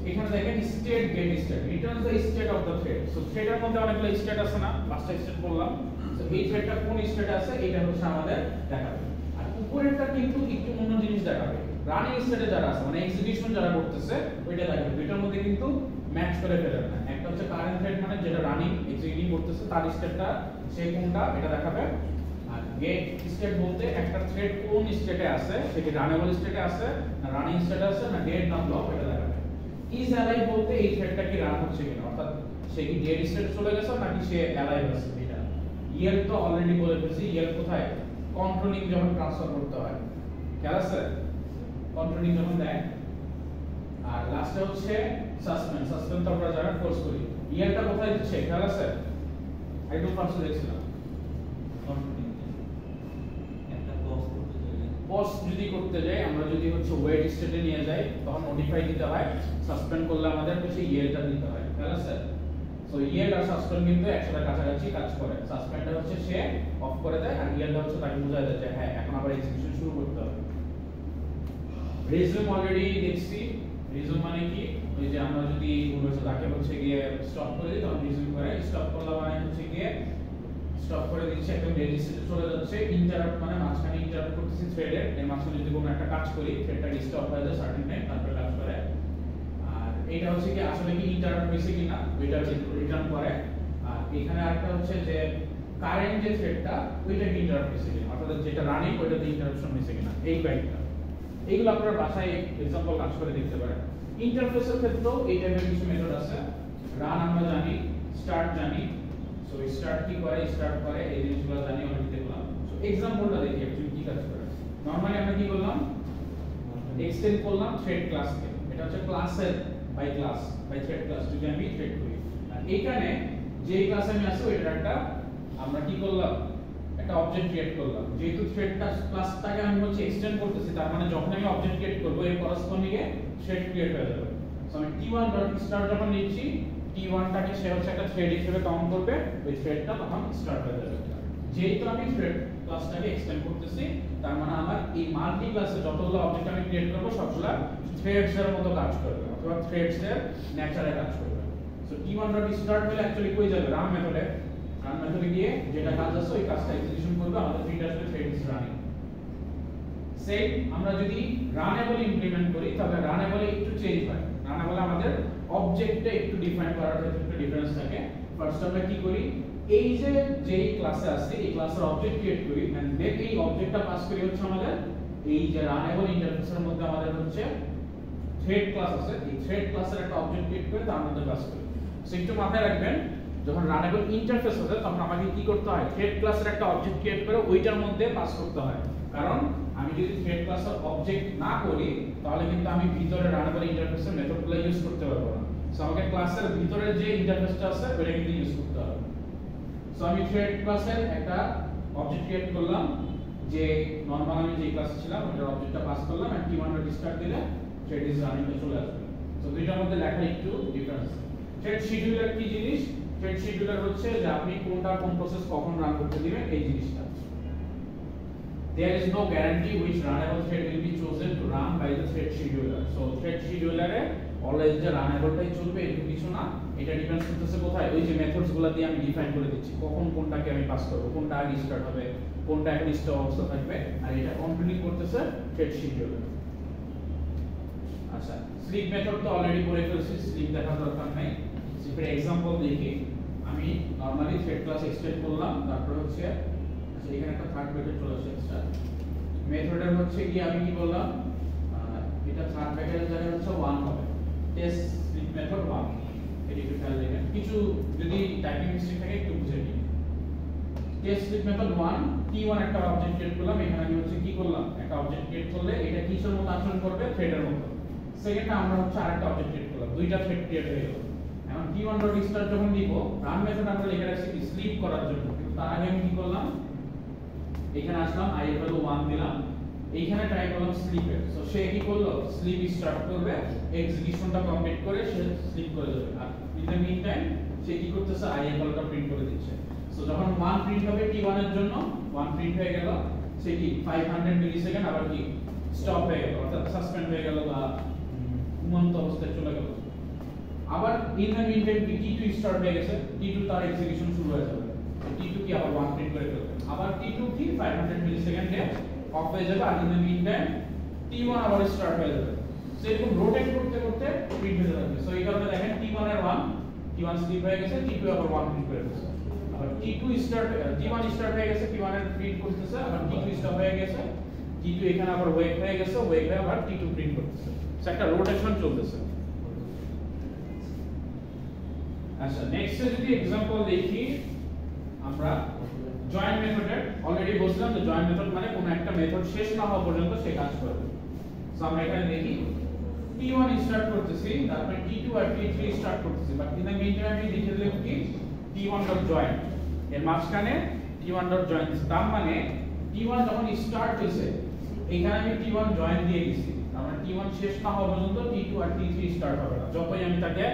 এখানে দেখেন state get state returns the state of the thread so থ্রেডের মধ্যে অনেকগুলো স্টেট আছে না পাঁচটা স্টেট বললাম সো এই থ্রেডটা কোন স্টেটে আছে এটা হচ্ছে আমাদের দেখাবে আর উপরেরটা কিন্তু একটু অন্য জিনিস দেখাবে রানিং স্টেটে যারা আছে মানে এক্সিকিউশন যারা করতেছে ওইটা দেখাবে দুইটার মধ্যে কিন্তু ম্যাচ করে ফেলে না একটা হচ্ছে কারেন্ট থ্রেড মানে যেটা রানিং এক্সিকিউটিং করতেছে তার স্টেটটা সে কোনটা এটা দেখাবে আর গেট স্টেট বলতে একটা থ্রেড কোন স্টেটে আছে সেটা রানেবল স্টেটে আছে না রানিং স্টেটে আছে না ডেড না ব্লক এটা দেখাবে ইজ অ্যালাইভ বলতে এই থ্রেডটা কি রান হচ্ছে কিনা অর্থাৎ সে কি ডেড স্টেটে চলে গেছে নাকি সে অ্যালাইভ আছে এটা ইয়ার তো অলরেডি বলে ফেলছি ইয়ার কোথায় কন্ট্রোলিং যখন ট্রান্সফার করতে হয় খেয়াল আছে কন্ট্রোলিং যখন দেয় আর লাস্টে হচ্ছে সাসপেন্ড তো আমরা যারা কোর্স করি ইয়ারটা কোথায় দিচ্ছে খেয়াল আছে একদম ফার্স্টে দেখছিলাম পজ যদি করতে যাই আমরা যদি হচ্ছে ওয়েট স্টেটে নিয়ে যাই তখন নোটিফাই দিতে হয় সাসপেন্ড করলে আমাদের হচ্ছে ইয়েটা দিতে হয় ঠিক আছে সো ইয়েটা আর সাসপেন্ড কিন্তু একসাথে কাছাকাছি কাজ করে সাসপেন্ডটা হচ্ছে সে অফ করে দেয় আর ইয়েটা হচ্ছে তাকে বোঝায় দেয় যে হ্যাঁ এখন আবার এক্সিকিউশন শুরু করতে হবে রিজুম অলরেডি দেখছি রিজুম মানে কি ওই যে আমরা যদি বলছো তাকে হচ্ছে গিয়ে স্টপ করে দিই তখন রিজুম করে স্টপ করলে মানে হচ্ছে গিয়ে স্টপ করে দিচ্ছে একদম রেজিস্টারে চলে যাচ্ছে ইন্টারাপ্ট মানে মাঝখানে ইন্টারাপ্ট করতেছি থ্রেডের এর মাঝখানে যদি কোনো একটা কাজ করি থ্রেডটা স্টপ হয়ে যায় সার্টেন টাইম তারপর কাজ করে আর এটা হচ্ছে কি আসলে কি ইন্টারাপ্ট হইছে কিনা ওইটা রিটার্ন করে আর এখানে আরেকটা হচ্ছে যে কারেন্ট যে থ্রেডটা ওইটা কি ইন্টারাপ্ট হইছে কিনা অর্থাৎ যেটা রানিং ওইটাতে ইন্টারাপশন হইছে কিনা এই বাইটটা এইগুলো আপনারা বাসায় एग्जांपल কাজ করে দেখতে পারেন ইন্টারফেসের ক্ষেত্রেও এই টাইপের কিছু মেথড আছে রান আমরা জানি স্টার্ট জানি সো স্টার্ট কি করে স্টার্ট করে এই জিনিসগুলো জানি অলরেডি দেখলাম সো एग्जांपलটা দেখি অ্যাকচুয়ালি কি কাজ করে নরমালি আমরা কি করলাম এক্সটেন্ড করলাম থ্রেড ক্লাসকে এটা হচ্ছে ক্লাসের বাই থ্রেড ক্লাস যদি আমি থ্রেড করি আর এখানে যে ক্লাসে আমি আছি ওইটার একটা আমরা কি করলাম একটা অবজেক্ট ক্রিয়েট করলাম যেহেতু থ্রেডটা ক্লাসটাকে আমি হচ্ছে এক্সটেন্ড করতেছি তার মানে যখন আমি অবজেক্ট ক্রিয়েট করব এর করেসপন্ডিং এ থ্রেড ক্রিয়েট হয়ে যাবে সো আমি t1.start যখন নিচ্ছি t1 টাকে সে হচ্ছে একটা থ্রেড হিসেবে কাউন্ট করবে ওই থ্রেডটা তখন স্টার্ট হয়ে যাবে যেহেতু আমি থ্রেড ক্লাসটাকে এক্সটেন্ড করতেছি তার মানে আমার এই মাল্টি ক্লাসে যতগুলো অবজেক্ট আমি ক্রিয়েট করব সবগুলা থ্রেডস এর মতো কাজ করবে অথবা থ্রেডস এর নেচারে কাজ করবে সো t1.start হলে অ্যাকচুয়ালি কই যাবে রান মেথডে রান মেথডে গিয়ে যেটা কাজ আছে ওই কাজটা এক্সিকিউশন করবে আমাদের থ্রেড আসবে থ্রেড ইজ রানিং সেম আমরা যদি রানেবল ইমপ্লিমেন্ট করি তাহলে রানেবলে একটু চেঞ্জ হয় রানেবলে আমাদের অবজেক্টটা একটু ডিফাইন করার ক্ষেত্রে একটু ডিফারেন্স থাকে ফার্স্ট আমরা কি করি এই যে যেই ক্লাসে আছে এই ক্লাসের অবজেক্ট ক্রিয়েট করি এন্ড দেন এই অবজেক্টটা পাস করি হচ্ছে আমাদের এই যে রানেবল ইন্টারফেসের মধ্যে আমাদের হচ্ছে থ্রেড ক্লাস আছে এই থ্রেড ক্লাসের একটা অবজেক্ট ক্রিয়েট করে তার মধ্যে পাস করি সো একটু মাথায় রাখবেন যখন রানেবল ইন্টারফেস আছে তখন আমাকে কি করতে হয় থ্রেড ক্লাসের একটা অবজেক্ট ক্রিয়েট করে ওইটার মধ্যে পাস করতে হয় কারণ আমি যদি থ্রেড ক্লাসের অবজেক্ট না করি তাহলে কিন্তু আমি ভিতরে রানেবল ইন্টারফেসের মেথডগুলো ইউজ করতে পারবো না সো আমাকে ক্লাসের ভিতরে যে ইন্টারফেসটা আছে ওটা কিন্তু ইউজ করতে হবে সো আমি থ্রেড ক্লাসের একটা অবজেক্ট ক্রিয়েট করলাম যে নরমাল আমি যে ক্লাসে ছিলাম ওটার অবজেক্টটা পাস করলাম এন্ড t1.start দিলে থ্রেড ইজ রানিং এ চলে আসবে সো দুইটার মধ্যে লেখা একটু ডিফারেন্স থ্রেড শিডিউলার কি জিনিস থ্রেড শিডিউলার হচ্ছে যে আপনি কোনটা কোন প্রসেস কখন রান করতে দিবেন এই জিনিসটা there is no guarantee which runnable thread will be chosen to run by the thread scheduler so thread scheduler A always যে রানেবলটাই চলবে এরকম কিছু না এটা ডিপেন্ডস করতেছে কোথায় ওই যে মেথডস গুলো দিয়ে আমি ডিফাইন করে দিচ্ছি কখন কোনটাকে আমি পাস করব কোনটা আগে স্টার্ট হবে কোনটা এখন স্টপ অবস্থা থাকবে আর এটা কন্ট্রোলিং করতেছে থ্রেড শিডিউলার আচ্ছা স্লিপ মেথড তো অলরেডি পড়ে ফেলছি স্লিপ দেখার দরকার নাই স্লিপের एग्जांपल দেখি আমি নরমালি থ্রেড ক্লাস এক্সটেন্ড করলাম তারপর হচ্ছে আচ্ছা এখানে একটা থার্ড মেথড চলে আসছে এক্সট্রা মেথডের হচ্ছে কি আমি কি বললাম এটা থার্ড মেথডের জায়গায় হচ্ছে 1 হবে টেস্ট স্লিপ মেথড 1 এটি একটু খেয়াল রাখবেন কিছু যদি টাইপিং মিস্টেক থাকে একটু বুঝে নিই। টেস্ট স্লিপ মেথড 1 t1 একটা অবজেক্ট ক্রিয়েট করলাম, এখানে আমি হচ্ছে কি করলাম, একটা অবজেক্ট ক্রিয়েট করলে এটা কিসের মতো আচরণ করবে, থ্রেডের মতো। সেকেন্ডে আমরা হচ্ছে আরেকটা অবজেক্ট ক্রিয়েট করলাম, দুইটা থ্রেড ক্রিয়েট হয়ে গেল। এখন t1.start যখন দিব, রান মেথড আমরা লিখে রাখছি স্লিপ করার জন্য, কিন্তু তার আগে আমি কি করলাম, এখানে আসলাম i এর ভ্যালু 1 দিলাম, এইখানে ট্রাই করলাম স্লিপের। সো সে কি করলো, স্লিপ স্টার্ট করবে, এক্সিকিউশনটা কমপ্লিট করে সে স্লিপ করে যাবে। আর ইন দ্য মিন টাইম সে কি করতেছে, i এর ভ্যালুটা প্রিন্ট করে দিচ্ছে। সো যখন 1 প্রিন্ট হবে t1 এর জন্য, 1 প্রিন্ট হয়ে গেল, সে কি 500 মিলিসেকেন্ড আবার কি স্টপ হয়ে গেল, অর্থাৎ সাসপেন্ড হয়ে গেল বা ঘুমন্ত অবস্থায় চলে গেল। আবার in the mean time t2 start হয়ে গেছে, t2 তার এক্সিকিউশন শুরু হয়ে যাবে, t2 কি আবার 1 প্রিন্ট করে ফেলবে, আবার t2 কি 500 মিলিসেকেন্ডে অফ হয়ে যাবে। আর in the mean time t1 আবার স্টার্ট হয়ে যাবে। সো এরকম রোটেট করতে করতে প্রিন্ট হয়ে যাবে। সো এই কারণে দেখেন t1 এর 1, t1 স্লিপ হয়ে গেছে, t2 আবার 1 প্রিন্ট করে ফেলছে। আবার t1 স্টার্ট হয়ে গেছে, t1 এর প্রিন্ট করতেছে, আবার t2 স্টপ হয়ে গেছে, t2 এখানে আবার ওয়েক হয়ে গেছে, ওয়েক হয়ে আবার t2 প্রিন্ট করতেছে। সো একটা রোটেশন চলতেছে। আচ্ছা, নেক্সট যদি एग्जांपल দেখি আমরা জয়েন মেথডের, অলরেডি বলছিলাম যে জয়েন মেথড মানে কোন একটা মেথড শেষ না হওয়া পর্যন্ত সে কাজ করবে। সো আমরা এখানে দেখি t1 স্টার্ট করতেছি, তারপর t2 আর t3 স্টার্ট করতেছি, but in the mean time আমি লিখে দিলাম কি t1.join, এর মাঝখানে t1.join। তার মানে t1 যখন স্টার্ট হইছে, এখানে আমি t1 জয়েন দিয়ে দিছি, তার মানে t1 শেষ না হওয়া পর্যন্ত t2 আর t3 স্টার্ট হবে না। যতই আমি তাকে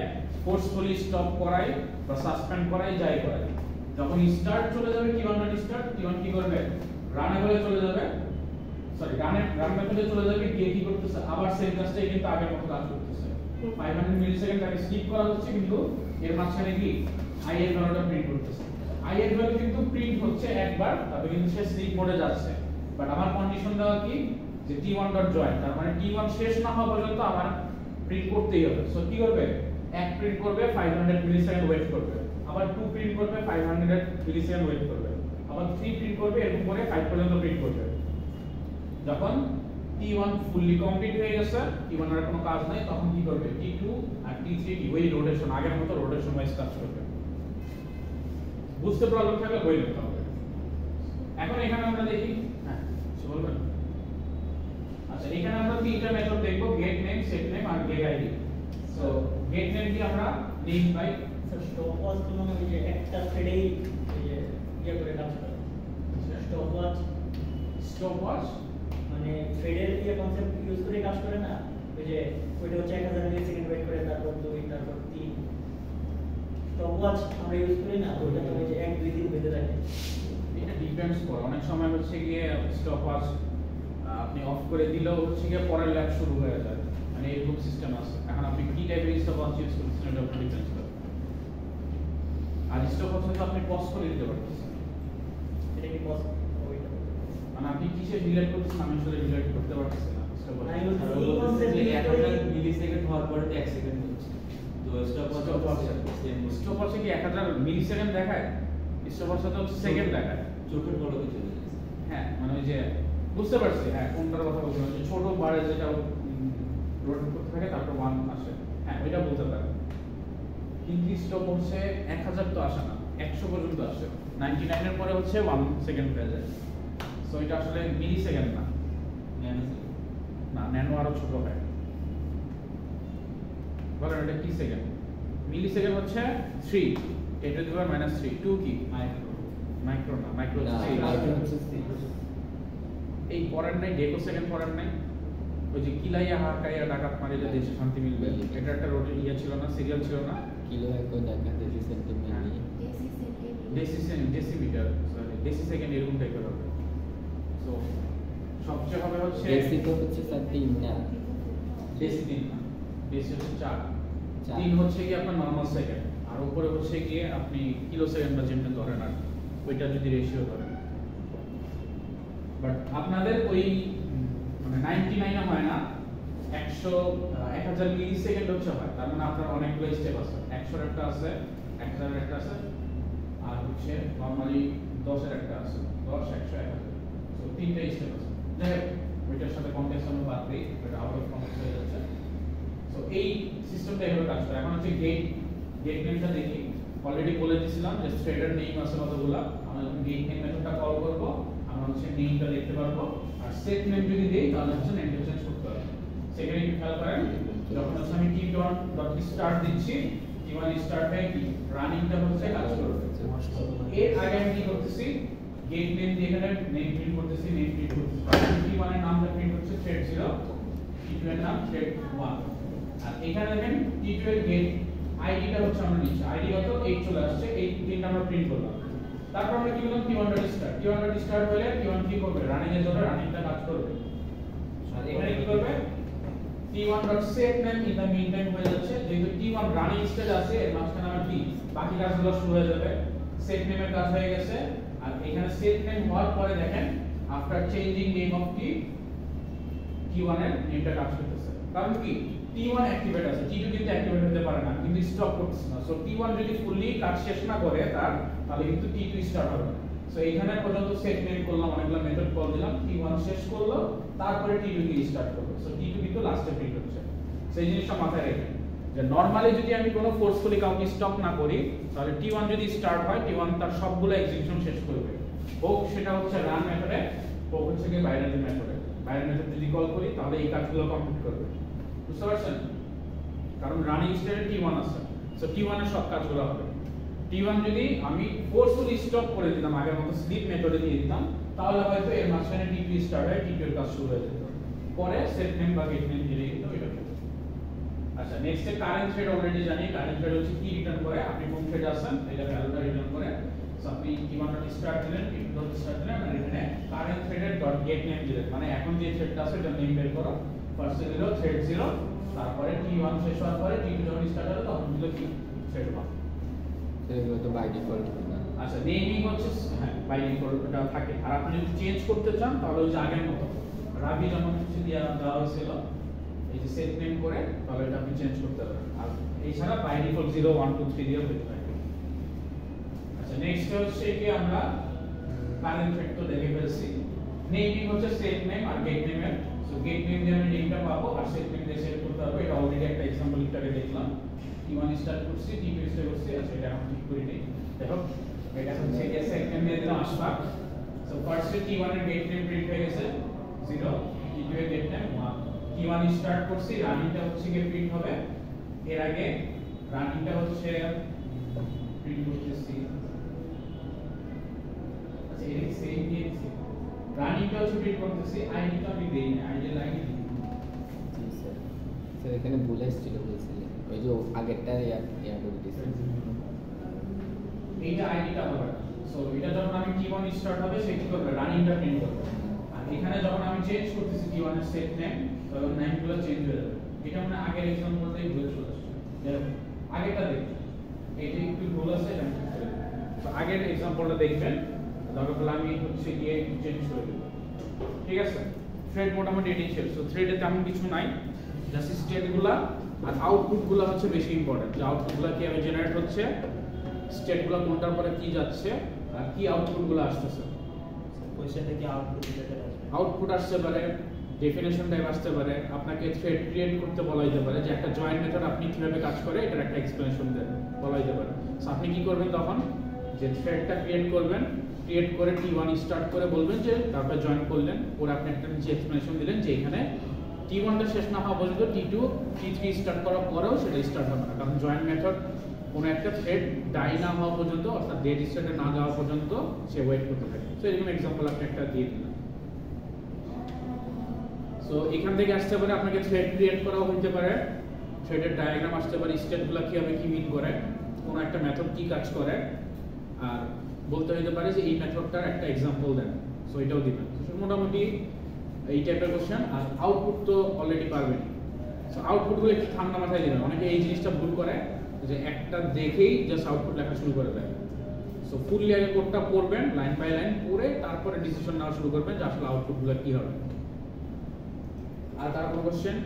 ফোর্সফুলি স্টপ করাই বা সাসপেন্ড করাই, যাই করাই, যখন স্টার্ট চলে যাবে t1.start, t1 কি করবে, রানেবলে চলে যাবে, সরি রান মেথডে চলে যাবে, গিয়ে কি করতেছে, আবার সেম কাজটাই কিন্তু আগের মতো কাজ করতেছে। 500 মিলিসেকেন্ড তাকে স্কিপ করা হচ্ছে, কিন্তু এর মাঝখানে কি i এর ভ্যালুটা প্রিন্ট করতেছে। i এর ভ্যালু কিন্তু প্রিন্ট হচ্ছে একবার, তবে কিন্তু সে স্লিপ মোডে যাচ্ছে। বাট আমার কন্ডিশন দেওয়া কি, যে t1.join, তার মানে t1 শেষ না হওয়া পর্যন্ত আমার প্রিন্ট করতেই হবে। সো কি করবে, 1 প্রিন্ট করবে, 500 মিলিসেকেন্ড ওয়েট করবে, আবার 2 প্রিন্ট করবে, 500 মিলিসেকেন্ড ওয়েট করবে, আবার 3 প্রিন্ট করবে, এরকম করে 5 পর্যন্ত প্রিন্ট করবে। যখন t1 ফুললি কমপ্লিট হয়ে গেছে, t1 এর কোনো কাজ নাই, তখন কি করবে, t2 আর t3 কি ওই রোটেশন, আগের মতো রোটেশন ওয়াইজ কাজ করবে। বুঝতে প্রবলেম থাকলে বই লিখতে হবে। এখন এখানে আমরা দেখি, হ্যাঁ কিছু বলবেন? আচ্ছা, এখানে আমরা তিনটা মেথড দেখব, গেট নেম, সেট নেম আর get ID. So get name কি আমরা নেম বাই স্টপওয়াচ, মানে ওই যে একটা থ্রেডেই ইয়ে করে কাজ করে। স্টপওয়াচ মানে থ্রেডের ইয়ে কনসেপ্ট ইউজ করে কাজ করে না, ওই যে ওইটা হচ্ছে 1000 মিলিসেকেন্ড ওয়েট করে, তারপর 2, তারপর 3। স্টপওয়াচ আমরা ইউজ করি না, ওইটা তো ওই যে 1, 2 দিন বেঁধে রাখে। এটা ডিপেন্ডস করে, অনেক সময় হচ্ছে গিয়ে স্টপওয়াচ আপনি অফ করে দিলেও হচ্ছে গিয়ে পরের ল্যাব শুরু হয়ে যায়, মানে এরকম সিস্টেম আছে। এখন আপনি কি টাইপের স্টপওয়াচ ইউজ করছেন এটা উপর ডিপেন্ডস করে। আর স্টপওয়াচ তো আপনি পজ করে দিতে পারতেছেন, এটা কি পজ, ওইটা মানে আপনি কিসে রিলেট করতেছেন আমি আসলে রিলেট করতে পারতেছি না। না, এই কনসেপ্ট 1000 মিলিসেকেন্ড হওয়ার পরে তো 1 সেকেন্ড হচ্ছে, তো স্টপওয়াচে কি 1000 মিলিসেকেন্ড দেখায়? স্টপওয়াচে তো সেকেন্ড দেখায়, চোখের পলকে চলে যাচ্ছে। হ্যাঁ মানে ওই যে বুঝতে পারছি, হ্যাঁ কোনটার কথা বলছেন, যে ছোট বারে যেটা রোটেট করতে থাকে তারপর 1 আসে, হ্যাঁ ওইটা বলতে পারেন। কিন্তু স্টপ হচ্ছে 1000 তো আসে না, 100 পর্যন্ত আসে, 99 এর পরে হচ্ছে 1 সেকেন্ড হয়ে যায়। সো এটা আসলে মিলি সেকেন্ড না, না ন্যানো আরো ছোট হয়। বলেন এটা কি সেকেন্ড? মিলি সেকেন্ড হচ্ছে 3, 10⁻³ 2 কি মাইক্রো না, মাইক্রো এই পরের নাই, ডেকো সেকেন্ড পরের নাই, ওই যে কিলাইয়া হাকাইয়া ডাকাত মারিলে দেশে শান্তি মিলবে, এটা একটা রোড ইয়া ছিল না, সিরিয়াল ছিল না, কিলো একো দেখা দেশি centimetre decimetre, sorry deci second এরকম টাইপের হবে। সো সবচেয়ে হবে হচ্ছে দেশি তো হচ্ছে স্যার 3 না, ডেসি 3 না, ডেসি হচ্ছে 4, চার। 3 হচ্ছে কি আপনার নরমাল সেকেন্ড, আর উপরে হচ্ছে গিয়ে আপনি কিলো সেকেন্ড বা যেমন ধরেন আর ওইটা যদি রেশিও ধরেন। বাট আপনাদের ওই মানে 99 হয় না, 1000 মিলিসেকেন্ড হচ্ছে হয়, তার মানে আপনার অনেকগুলো স্টেপ আছে, 100 এর একটা আছে, 1000 এর একটা আছে, আর হচ্ছে নরমালি 10 এর একটা আছে, 10, 100, 1000। সো তিনটা স্টেপ আছে। যাই হোক, ওইটার সাথে কনটেক্সট আমরা বাদ দিই, এটা আউট অফ কনটেক্সট হয়ে যাচ্ছে। সো এই সিস্টেমটা এভাবে কাজ করে। এখন হচ্ছে গেট নেমটা দেখি। অলরেডি বলে দিয়েছিলাম যে থ্রেডের নেম আছে কতগুলা, আমরা যখন গেট নেম মেথডটা কল করব আমরা হচ্ছে নেমটা দেখতে পারবো, আর সেট নেম যদি দেই তাহলে হচ্ছে নেমটা চেঞ্জ করতে হবে। সেখানে কি খেয়াল করেন, যখন হচ্ছে আমি t1.start দিচ্ছি, t1 স্টার্ট হয় কি রানিংটা হচ্ছে কাজ করবে। এর আগে আমি কি করতেছি, গেট নেম দিয়ে এখানে নেম প্রিন্ট করতেছি, নেম প্রিন্ট করতেছি, t1 এর নামটা প্রিন্ট হচ্ছে থ্রেড 0, t2 এর নাম থ্রেড 1, আর এখানে দেখেন t2 এর গেট আইডিটা হচ্ছে আমরা নিচ্ছি, আইডি কত 8 চলে আসছে, এই তিনটা আমরা প্রিন্ট করলাম। তারপর আমরা কি করলাম, t1.start হলে t1 কি করবে, রানিং এর জন্য রানিংটা কাজ করবে। আর এখানে কি করবে, t1.setName in the meantime হয়ে যাচ্ছে, যেহেতু t1 রানিং স্টেজ আছে এর মাঝখানে আমার কি বাকি কাজগুলো শুরু হয়ে যাবে, set name এর কাজ হয়ে গেছে। আর এখানে set name হওয়ার পরে দেখেন after changing name of t1 এর নেমটা কাজ করতেছে, কারণ কি t1 অ্যাক্টিভেট আছে, t2 কিন্তু অ্যাক্টিভেট হতে পারে না, কিন্তু স্টপ করতেছে না। সো t1 যদি ফুললি কাজ শেষ না করে তাহলে কিন্তু t2 স্টার্ট হবে না। সো এখানে পর্যন্ত সেট নেম করলাম, অনেকগুলো মেথড কল দিলাম, t1 শেষ করলো, তারপরে t2 কে স্টার্ট করব। সো t2 কিন্তু লাস্টে প্রিন্ট হচ্ছে। সো এই জিনিসটা মাথায় রাখবেন যে নরমালি যদি আমি কোনো ফোর্সফুলি কাউকে স্টপ না করি, তাহলে t1 যদি স্টার্ট হয়, t1 তার সবগুলো এক্সিকিউশন শেষ করবে, হোক সেটা হচ্ছে রান মেথডে, হোক হচ্ছে কি বাইনারি মেথডে। বাইনারি মেথড যদি কল করি তাহলে এই কাজগুলো কমপ্লিট করবে, বুঝতে পারছেন? কারণ রানিং স্টেজে t1 আছে, সো t1 এর সব কাজগুলো হবে। t1 যদি আমি ফোর্সফুলি স্টপ করে দিতাম, আগের মতো স্লিপ মেথডে দিয়ে দিতাম, তাহলে হয়তো এর মাঝখানে t2 স্টার্ট হয়, t2 এর কাজ শুরু হয়ে যেত, পরে সেট নেম বা গেট নেম দিয়ে কিন্তু এটা হবে। আচ্ছা, নেক্সট কারেন্ট থ্রেড অলরেডি জানি, কারেন্ট থ্রেড হচ্ছে কি রিটার্ন করে, আপনি কোন থ্রেড আছেন এটা ভ্যালুটা রিটার্ন করে। সো আপনি t1.start দিলেন, t2.start দিলেন, আর এখানে কারেন্ট থ্রেডের ডট গেট নেম দিলেন, মানে এখন যে থ্রেডটা আছে এটা নেম বের করো, ফার্স্টে দিলো থ্রেড 0, তারপরে t1 শেষ হওয়ার পরে t2 যখন স্টার্ট হলো তখন দিলো কি থ্রেড 1। সেগুলো তো বাই ডিফল্ট না। আচ্ছা, নেমিং হচ্ছে হ্যাঁ বাই ডিফল্ট এটা থাকে, আর আপনি যদি চেঞ্জ করতে চান তাহলে ওই যে আগের মতো রাবি যেমন কিছু দেওয়া হয়েছিল, এই যে সেট নেম করে, তাহলে এটা আপনি চেঞ্জ করতে পারেন। আর এছাড়া বাই ডিফল্ট 0 1 2 3 দিয়ে হতে পারে। আচ্ছা, নেক্সট হচ্ছে কি আমরা কারেন্ট থ্রেড তো দেখে ফেলছি, নেমিং হচ্ছে সেট নেম আর গেট নেমের। সো গেট নেম দিয়ে আমি নেমটা পাবো, আর সেট নেম দিয়ে সেট করতে পারবো। এটা অলরেডি একটা एग्जांपल একটাকে দেখলাম, t1 স্টার্ট করছি, t2 স্টার্ট করছি, আচ্ছা এটা আমি ঠিক করে নেই। দেখো এটা হচ্ছে কি সেট নেম দিয়ে দিলাম আশফাক। সো ফার্স্টে t1 এর গেট নেম প্রিন্ট হয়ে গেছে 0, t2 এর গেট নেম 1, t1 স্টার্ট করছি, রানিংটা হচ্ছে কি প্রিন্ট হবে, এর আগে রানিংটা হচ্ছে প্রিন্ট করতেছি। আচ্ছা, এর সেম দিয়েছি, রানিংটা হচ্ছে প্রিন্ট করতেছি, আইডিটা আমি দেই না, আইডি লাইন দিই। জি স্যার, স্যার এখানে ভুল এসেছিল বলছিলেন, ওই যে আগেরটা ইয়া করে দিয়েছেন। এইটা আইডিটা হবে। সো এটা যখন আমি t1 স্টার্ট হবে সে কি করবে, রানিংটা প্রিন্ট করবে। আর এখানে যখন আমি চেঞ্জ করতেছি t1 এর সেট নেম, তখন নামগুলো চেঞ্জ হয়ে যাবে। এটা মানে আগের एग्जांपलটাই ভুল চলে আসছে, দেখুন আগেরটা দেখুন, এইটা একটু ভুল আছে, এটা ঠিক করে দেব। তো আগের एग्जांपलটা দেখবেন, তারপর আমি হচ্ছে গিয়ে একটু চেঞ্জ করে দেব, ঠিক আছে? থ্রেড মোটামুটি এটাই ছিল। সো থ্রেডে তেমন কিছু নাই, জাস্ট স্টেটগুলো আর আউটপুটগুলো হচ্ছে বেশি ইম্পর্টেন্ট, যে আউটপুটগুলো কিভাবে জেনারেট হচ্ছে, স্টেটগুলো কোনটার পরে কি যাচ্ছে, আর কি আউটপুটগুলো আসতেছে। কোশ্চেন থেকে আউটপুট রিলেটেড আসবে, আউটপুট আসতে পারে, ডেফিনেশন টাইপ আসতে পারে, আপনাকে থ্রেড ক্রিয়েট করতে বলা যেতে পারে, যে একটা জয়েন্ট মেথড আপনি কিভাবে কাজ করে এটার একটা এক্সপ্লেনেশন দেন বলা যেতে পারে। সো আপনি কি করবেন তখন, যে থ্রেডটা ক্রিয়েট করবেন, ক্রিয়েট করে t1 স্টার্ট করে বলবেন যে তারপর জয়েন করলেন, পরে আপনি একটা নিচে এক্সপ্লেনেশন দিলেন যে এখানে t1 টা শেষ না হওয়া পর্যন্ত t2 t3 স্টার্ট করার পরেও সেটা স্টার্ট হবে না, কারণ জয়েন্ট মেথড কোনো একটা থ্রেড ডাই না হওয়া পর্যন্ত, অর্থাৎ ডেড স্টেটে না যাওয়া পর্যন্ত সে ওয়েট করতে থাকে। সো এরকম एग्जांपल আপনি একটা দিয়ে দিলেন। সো এখান থেকে আসতে পারে আপনাকে থ্রেড ক্রিয়েট করাও হতে পারে, থ্রেডের ডায়াগ্রাম আসতে পারে, স্টেটগুলো কিভাবে কি মিন করে, কোন একটা মেথড কি কাজ করে, আর বলতে হতে পারে যে এই মেথডটার একটা एग्जांपल দেন। সো এটাও দিবেন। সো মোটামুটি এই টাইপের কোশ্চেন। আর আউটপুট তো অলরেডি পারবেন। সো আউটপুটগুলো একটু ঠান্ডা মাথায় দিবেন, অনেকে এই জিনিসটা ভুল করে যে একটা দেখেই জাস্ট আউটপুট লেখা শুরু করে দেয়। সো ফুললি আগে কোডটা পড়বেন, লাইন বাই লাইন পড়ে তারপরে ডিসিশন নেওয়া শুরু করবেন যে আসলে আউটপুটগুলো কি হবে। আর তারপর কোশ্চেন।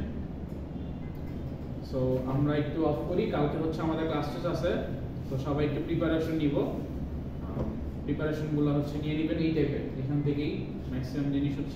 সো আমরা একটু অফ করি, কালকে হচ্ছে আমাদের ক্লাস টেস্ট আছে, তো সবাই একটু প্রিপারেশন নিব। প্রিপারেশনগুলো হচ্ছে নিয়ে নেবেন এই টাইপের, এখান থেকেই ম্যাক্সিমাম জিনিস হচ্ছে